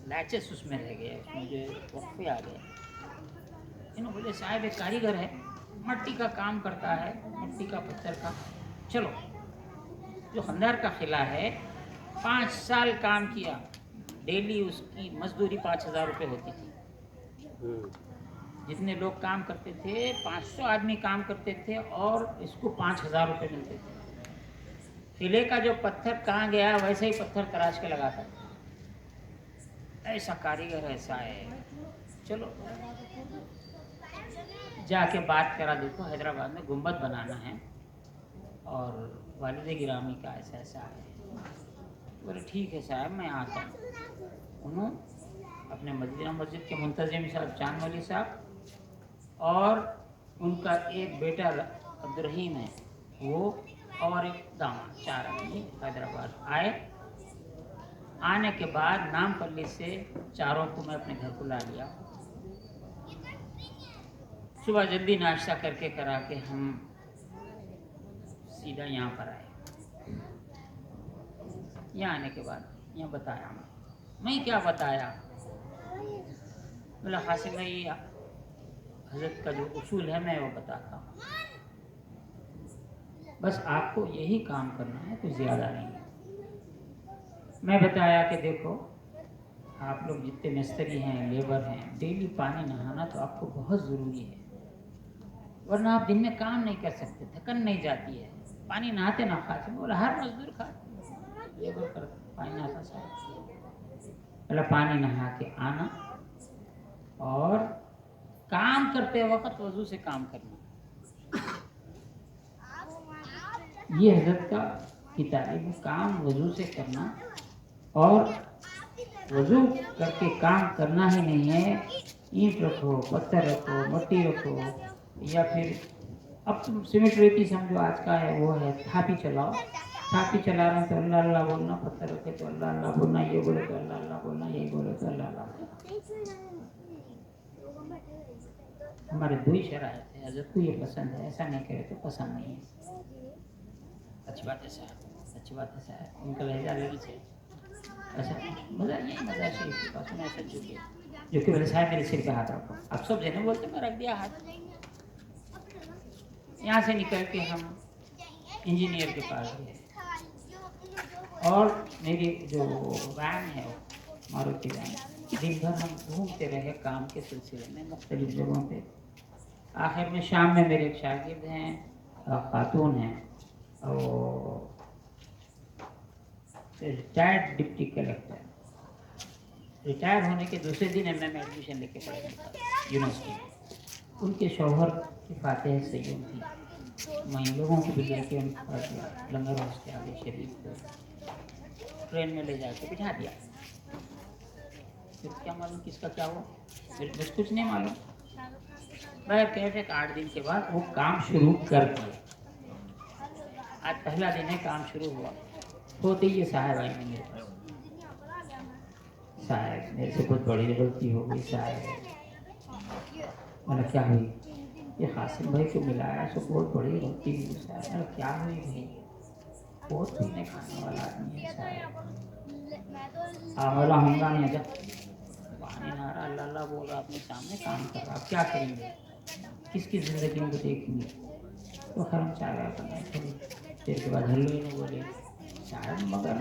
لیچس اس میں رہ گئے, اس میں جو وقفے آ گئے. انہوں بولے صاحب ایک کاریگر ہے, مٹی کا کام کرتا ہے, مٹی کا پتھر کا. چلو, جو خندار کا قلعہ ہے, 5 سال کام کیا, ڈیلی اس کی مزدوری 5,000 روپے ہوتی تھی. جتنے لوگ کام کرتے تھے, 500 آدمی کام کرتے تھے, اور اس کو 5,000 روپے ملتے تھے. قلعے کا جو پتھر کہاں گیا ویسے ہی پتھر تراش کے لگاتا تھا. ایسا کاریگر ایسا ہے. چلو جا کے بات کرا, دیکھو حیدرآباد میں گنبد بنانا ہے اور والد گرامی کا ایسا ایسا ہے. بولے ٹھیک ہے صاحب میں آتا ہوں. انہوں اپنے مدینہ مسجد کے منتظم صاحب چاند ولی صاحب اور ان کا ایک بیٹا عبدالرحیم ہے, وہ اور ایک داماد, 4 آدمی حیدرآباد آئے. آنے کے بعد نام پلی سے چاروں کو میں اپنے گھر کو لا لیا. صبح جلدی ناشتہ کر کے کرا کے ہم سیدھا یہاں پر آئے. یہاں آنے کے بعد یہاں بتایا, میں کیا بتایا, بولا قاسم بھائی حضرت کا جو اصول ہے میں وہ بتاتا ہوں, بس آپ کو یہی کام کرنا ہے, کچھ زیادہ نہیں. میں بتایا کہ دیکھو آپ لوگ جتنے مستری ہیں, لیبر ہیں, ڈیلی پانی نہانا تو آپ کو بہت ضروری ہے, ورنہ آپ دن میں کام نہیں کر سکتے, تھکن نہیں جاتی ہے. پانی نہاتے نہ کھاتے, بولا ہر مزدور کھاتے, لیبر کرتے پانی نہاتا سارا. بولا پانی نہا کے آنا اور کام کرتے وقت وضو سے کام کرنا. یہ حضرت کا کی تعلیم, کام وضو سے کرنا, اور وضو کر کے کام کرنا ہی نہیں ہے, اینٹ رکھو, پتھر رکھو, مٹی رکھو, یا پھر اب تم سیمنٹ ریتی سمجھو آج کا ہے, وہ ہے تھاپی چلاؤ. تھاپی چلا رہے ہیں تو اللہ اللہ بولنا, پتھر رکھے تو اللہ اللہ بولنا, یہ بولے تو اللہ اللہ بولنا, یہ بولے تو اللہ اللہ بولنا. ہمارے 2 ہی شرائط ہے, حضرت کو یہ پسند ہے, ایسا نہیں کرے تو پسند نہیں ہے. اچھی بات ہے صاحب, اچھی بات ہے صاحب, ان کا لہجہ الگ ہے. ایسا مزہ, یہی مزہ شریف کے پاس میں, ایسا جو کہ بولے صاحب میرے سر پہ ہاتھ رکھو. اب سب جنے بولتے میں رکھ دیا ہاتھ. یہاں سے نکل کے ہم انجینئر کے پاس گئے, اور میری جو وین ہے ماروتی وین, دن بھر ہم گھومتے رہے کام کے سلسلے میں مختلف جگہوں پہ. آخر میں شام میں میرے ایک شاگرد ہیں, خاتون ہیں, ریٹائرڈ ڈپٹی کلیکٹر, रिटायर होने के दूसरे दिन एमए में एडमिशन लेके पढ़े यूनिवर्सिटी में। उनके शौहर की फातेह सैयद थी, मैं इन लोगों को भी लेके उनके पास गया, लंगर हाउस के आगे शरीफ को ट्रेन में ले जाके बिठा दिया। फिर क्या मालूम किसका क्या हुआ, फिर बस कुछ नहीं मालूम। मैं कहते 8 दिन के बाद वो काम शुरू कर दिया। आज पहला दिन है, काम शुरू हुआ होते ही ये साहब आई मेरे पास, साहब मेरे से बहुत बड़ी गलती हो गई साहब। मैंने क्या हुई, ये कासिम भाई को मिलाया तो बहुत बड़ी गलती हुई साहब। मैंने क्या हुई भाई, बहुत पीने खाने वाला आदमी है साहब। वाला होगा नहीं था, पानी नारा अल्लाह अल्लाह बोल रहा, अपने सामने काम कर रहा, क्या करेंगे, किसकी ज़िंदगी को देखेंगे। तो खैर हम चाय वाय करना थोड़ी देर के बाद हल्लू ने बोले साहब मगर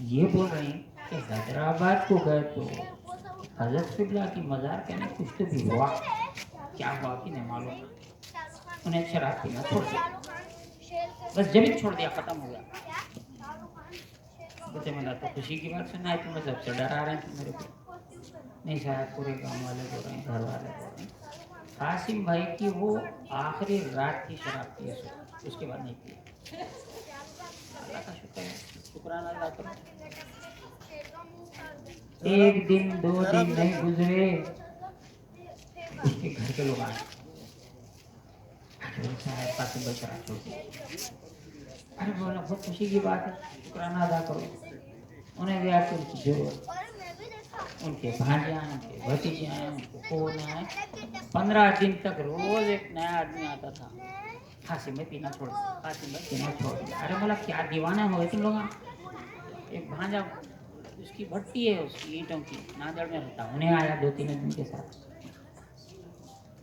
ये बोल रहे हैं कि हैदराबाद को गए तो हजरत किबला की मज़ार कहने कुछ तो भी हुआ, क्या हुआ कि नहीं मालूम। उन्हें शराब पीना छोड़ दिया, बस जमीन छोड़ दिया, ख़त्म हो गया। बोलते मेरा तो खुशी की बात सुना है, तुम्हें सबसे डरा रहे थे मेरे को। नहीं साहब, पूरे गांव वाले बोल रहे हैं, घर वाले बोल रहे हैं कासिम भाई की वो आखिरी रात की शराब पी, उसके बाद नहीं पी। अल्लाह का शुक्र है, शुक्राना अदा करो। एक दिन 2 दिन नहीं गुजरे, उसके घर के लोग आए, साहब कासिम भाई शराब छोड़ दी। अरे बोला बहुत खुशी की बात है, शुक्राना अदा करो। उन्हें गया कि उनकी जो उनके भांजे आए, उनके भतीजे आए, उनको कौन आए, 15 दिन तक रोज एक नया आदमी आता था। कासिम में पीना छोड़ दिया, कासिम में पीना छोड़ दिया। अरे बोला क्या दीवाना हो तुम लोग। एक भांजा उसकी भट्टी है, उसकी ईंटों की नादड़ में रहता, उन्हें आया 2-3 आदमी के साथ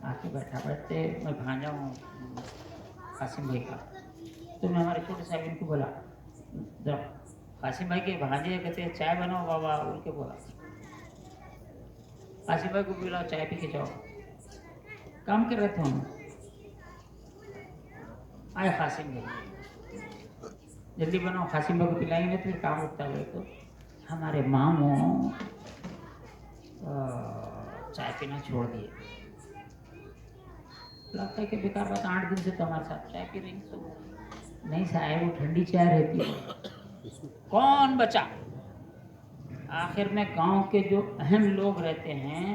आके बैठा, बैठते मैं भांजा हूँ कासिम भाई का। तो मैं हमारे छोटे साहब इनको बोला जरा कासिम भाई के भांजे कहते हैं चाय बनाओ बाबा, उनके बोला कासिम भाई को बुलाओ, चाय पी के जाओ। काम कर रहे थे हम, आए कासिम भाई, जल्दी बनाओ, कासिम भाई को पिलाएंगे तो फिर काम रुकता है। तो हमारे मामू चाय पीना छोड़ दिए। लगता है कि बेकार बात, 8 दिन से तो हमारे साथ चाय पी रही, तो नहीं साहब वो ठंडी चाय रहती है। कौन बचा, आखिर में गांव के जो अहम लोग रहते हैं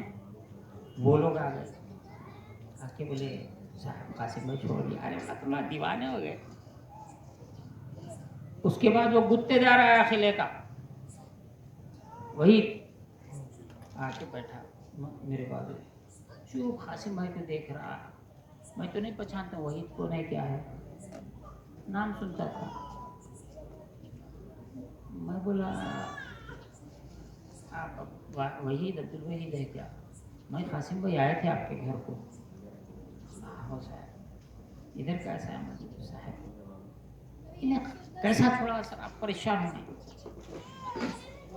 वो लोग आ गए, आके बोले साहब कासिम भाई छोड़ दिया। अरे तुम दीवाने हो गए। उसके बाद वो गुत्तेदार आया खिले का, वही आके बैठा मेरे बाजू, चुप कासिम भाई को देख रहा। मैं तो नहीं पहचानता, वही को नहीं क्या है, नाम सुनता था। मैं बोला आप वहीद अब्दुल वहीद है क्या। मैं कासिम भाई आए थे आपके घर को। हो साहब इधर कैसा है मस्जिद साहब, इन्हें कैसा थोड़ा सा आप परेशान होंगे,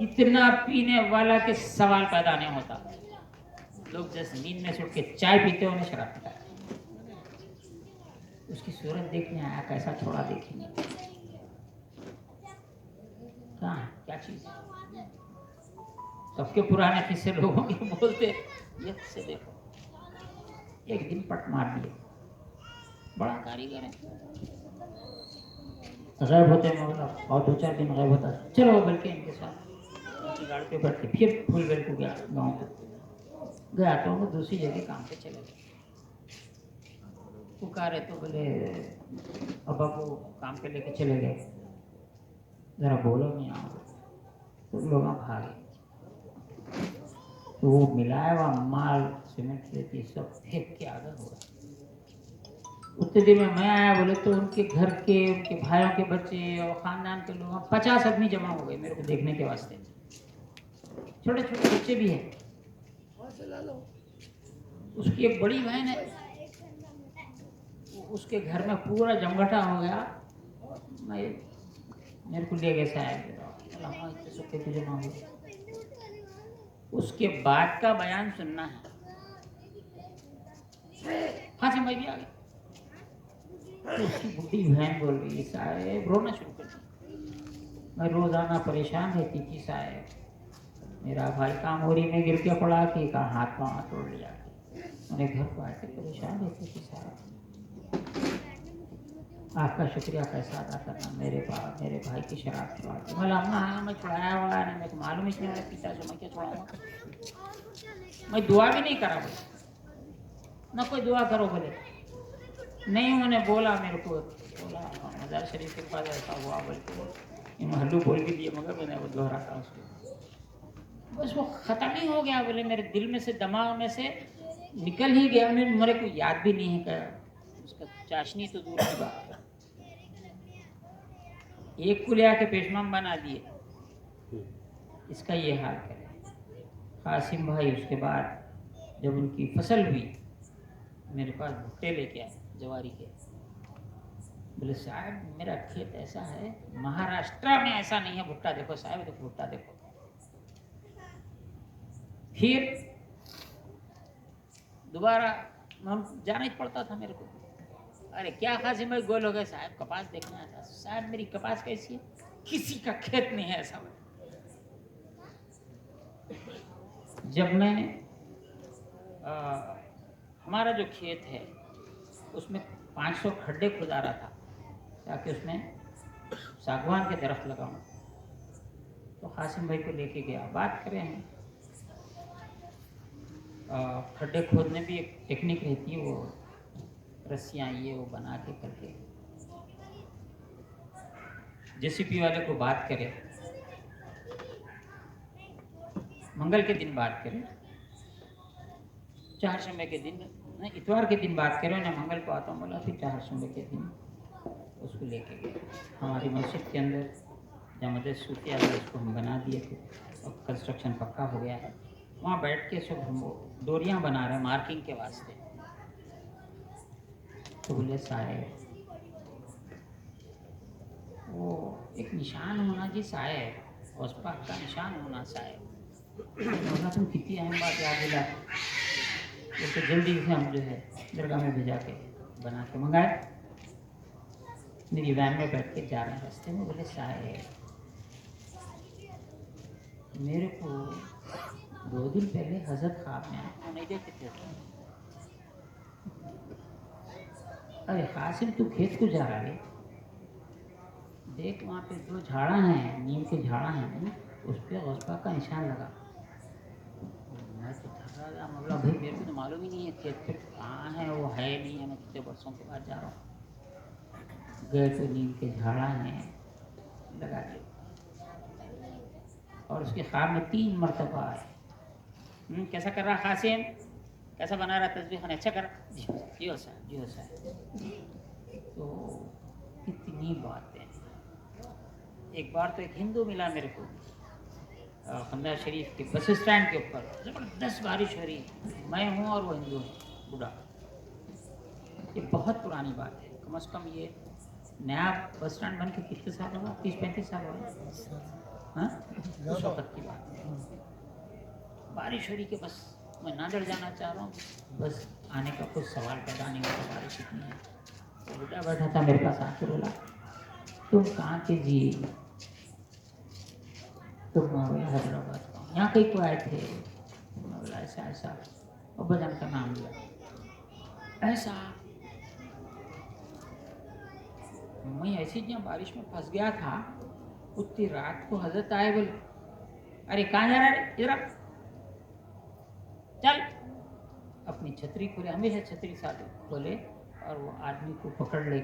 इतना पीने वाला के सवाल पैदा नहीं होता। लोग जैसे नींद में सुट के चाय पीते हो, शराब पीता है। उसकी सूरत देखने आया, कैसा छोड़ा देखेंगे, कहाँ है क्या चीज। सबके पुराने किस्से लोगों के बोलते ये से देखो, एक दिन पट मार दिए, बड़ा कारीगर है, गैब होते हैं मतलब, और 2-4 दिन गैब होता है। चलो बल्कि इनके साथ उनकी गाड़ी पे बैठ के फिर फुलगढ़ को गया, गाँव को गया तो वो दूसरी जगह काम पे चले गए। पुकारे तो बोले अब्बा को काम पे लेके चले गए, जरा बोलो नहीं आओ, तो लोग भागे। तो वो मिलाया हुआ माल सीमेंट लेती सब फेंक के आगे हो गया। उतने दिन में मैं आया, बोले तो उनके घर के, उनके भाइयों के बच्चे और खानदान के लोग 50 आदमी जमा हो गए मेरे को देखने के वास्ते, छोटे छोटे बच्चे भी हैं। उसकी एक बड़ी बहन है, उसके घर में पूरा जमघटा हो गया। मैं मेरे को ले गए साहब, सुखे की जमा हो। उसके बाद का बयान सुनना है। कासिम भाई भी आ गए, तो उसकी बुढ़ी बहन बोल रही है साहब, रोना शुरू कर दिया। मैं रोजाना परेशान रहती थी साहब, मेरा भाई कामोरी में गिर के पड़ा कि का हाथ पाँव तोड़ लिया। मैंने घर को आके परेशान रहते थे साहब, आपका शुक्रिया कैसा अदा करना, मेरे भाई की शराब छुड़ा दी। मैं अम्मा हाँ मैं छुड़ाया हुआ नहीं, मेरे को मालूम ही नहीं मैं पीता, से मैं क्या छुड़ाऊंगा, मैं दुआ भी नहीं करा बोले, ना कोई दुआ करो बोले नहीं। उन्होंने बोला मेरे को, बोला मज़ार शरीफ के पास ऐसा हुआ बोल के महल्लू बोल के दिए, मगर मैंने वो दोहराता उसको, बस वो ख़त्म ही हो गया बोले, मेरे दिल में से दिमाग में से निकल ही गया, मेरे को याद भी नहीं है उसका चाशनी तो दूर की बात है। एक को ले आके पेशमाम बना दिए, इसका ये हाल करे। कासिम भाई उसके बाद जब उनकी फसल हुई, मेरे पास भुट्टे लेके आए जवारी के, बोले साहब मेरा खेत ऐसा है, महाराष्ट्र में ऐसा नहीं है भुट्टा, देखो साहब देखो भुट्टा देखो। फिर दोबारा जाना ही पड़ता था मेरे को, अरे क्या कासिम भाई गोल हो गए, साहब कपास देखना था। साहब मेरी कपास कैसी है, किसी का खेत नहीं है ऐसा। जब मैं हमारा जो खेत है उसमें 500 खड्डे खुदा रहा था ताकि उसमें सागवान के दरख्त लगाऊं, तो कासिम भाई को लेके गया, बात करें हैं। खड्डे खोदने भी एक टेक्निक रहती है, वो रस्सियाँ ये वो बना के करके, जेसीपी वाले को बात करें, मंगल के दिन बात करें, चार समय के दिन नहीं, इतवार के दिन बात करें ना, मंगल को आता हूँ बोला, फिर चार समय के दिन उसको लेके गए हमारी मस्जिद के अंदर, जहाँ मदद सूफिया है उसको हम बना दिए थे और कंस्ट्रक्शन पक्का हो गया है। वहाँ बैठ के सब हम डोरियाँ बना रहे हैं मार्किंग के वास्ते। तो बोले साए वो एक निशान होना जी, साए औसपाक का निशान होना साए। बोला तुम कितनी अहम बात याद दिला, तो जल्दी से हम जो है दरगाह में भेजा के बना के मंगाए। मेरी वैन में बैठ के जा रहे हैं, रास्ते में बोले साए मेरे को 2 दिन पहले हजरत ख्वाब में आए, नहीं देखे थे। अरे कासिम तू खेत को जा रहा है, देख वहाँ पे 2 झाड़ा हैं, नीम के झाड़ा हैं, उस पर औसपा का निशान लगा। मैं तो थका गया, मतलब भाई मेरे को तो मालूम ही नहीं है खेत पे कहाँ है, वो है नहीं है, मैं कितने वर्षों के बाद जा रहा हूँ। गए तो नीम के झाड़ा हैं, लगा दिए, और उसके ख्वाब में 3 मरतबा आए। कैसा कर रहा कासिम, कैसा बना रहा तस्वीर खाने, अच्छा कर, जी हो साहब जी हो साहब। तो कितनी बातें। एक बार तो एक हिंदू मिला मेरे को खंदा शरीफ के बस स्टैंड के ऊपर, ज़बरदस्त बारिश हो रही, मैं हूँ और वो हिंदू है बूढ़ा। ये बहुत पुरानी बात है, कम से कम ये नया बस स्टैंड बन के कितने साल होगा, 30-35 साल होगा, हाँ उस वक्त की बात है। बारिश हो रही कि बस मैं नांदेड़ जाना चाह रहा हूँ, बस आने का कुछ सवाल पैदा नहीं होता, बारिश इतनी है। तो बूढ़ा बैठा था मेरे पास आके बोला तुम कहाँ के जी, तुम बोला हैदराबाद का, यहाँ कहीं को आए थे, बोला ऐसा ऐसा, और बजन का नाम लिया ऐसा। मैं ऐसी जहाँ बारिश में फंस गया था, उतनी रात को हजरत आए, बोले अरे कहाँ जा रहा है इधर चल, अपनी छतरी खोले, हमेशा छतरी साथ खोले, और वो आदमी को पकड़ ले,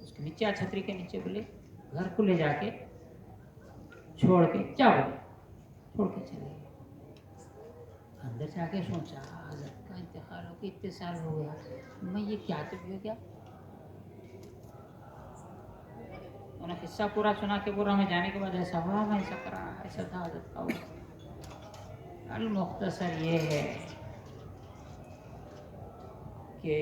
उसके नीचे छतरी के नीचे, बोले घर को ले जाके छोड़ के क्या बोले, छोड़ के चले गए। अंदर जाके सोचा हजरत का इंतकाल हो के इतने साल हो गया, मैं ये क्या तो भी हो गया। उन्हें किस्सा पूरा सुना के पूरा में जाने के बाद ऐसा हुआ, मैं ऐसा करा, ऐसा था हजरत का हुआ। अल मुख्तसर ये है कि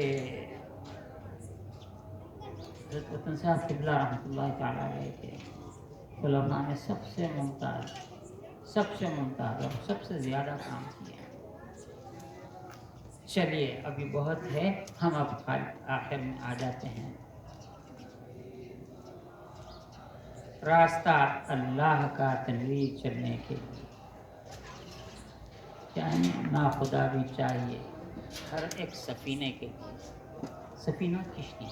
हज़रत वतन साहब क़िबला रहमतुल्लाह तआला अलैह के उलमा में सबसे मुमताज़ और सबसे ज़्यादा काम किए। चलिए अभी बहुत है, हम अब आखिर में आ जाते हैं। रास्ता अल्लाह का तनवीर चलने के लिए, چاہیے نا خدا بھی چاہیے ہر ایک سفینے کے لیے. سفینہ کشتی،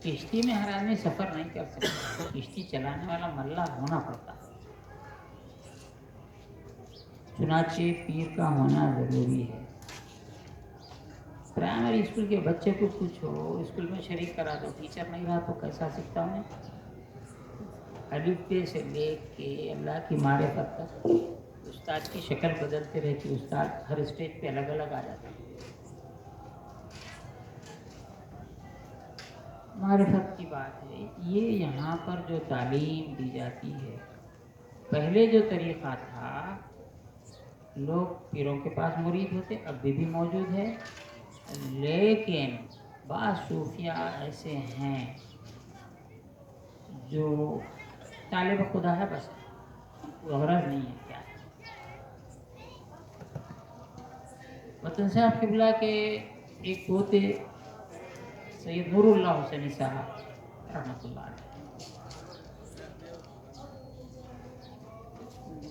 کشتی میں ہر آدمی سفر نہیں کر سکتا، کشتی چلانے والا ملا ہونا پڑتا. چنانچہ پیر کا ہونا ضروری ہے. پرائمری اسکول کے بچے کو پوچھو، اسکول میں شریک کرا دو، ٹیچر نہیں رہا تو کیسا سیکھتا میں؟ الف ب سے لے کے اللہ کی معرفت تک استاد کی شکل بدلتے رہتی، استاد ہر اسٹیج پہ الگ الگ آ جاتا. معرفت کی بات ہے یہ. یہاں پر جو تعلیم دی جاتی ہے، پہلے جو طریقہ تھا لوگ پیروں کے پاس مرید ہوتے، اب بھی موجود ہے، لیکن بعض صوفیہ ایسے ہیں جو طالب خدا ہے، بس غرض نہیں ہے کیا ہے. وطن صاحب قبلہ کے ایک پوتے سید نور اللہ حسینی صاحب رحمۃ اللہ علیہ،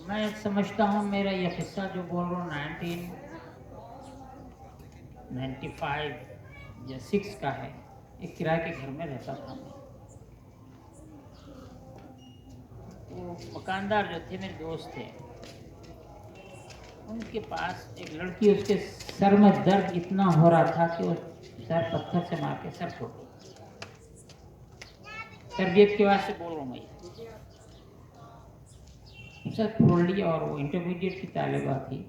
میں سمجھتا ہوں میرا یہ قصہ جو بول رہا ہوں 1995 یا 6 کا ہے. ایک کرائے کے گھر میں رہتا تھا میں. وہ مکاندار جو تھے میرے دوست تھے، ان کے پاس ایک لڑکی، اس کے سر میں درد اتنا ہو رہا تھا کہ وہ سر پتھر سے مار کے سر پھوڑ دی. تربیت کے واسطے بول رہا ہوں میں، سر پھوڑ لیا. اور وہ انٹرمیڈیٹ کی طالبہ تھی،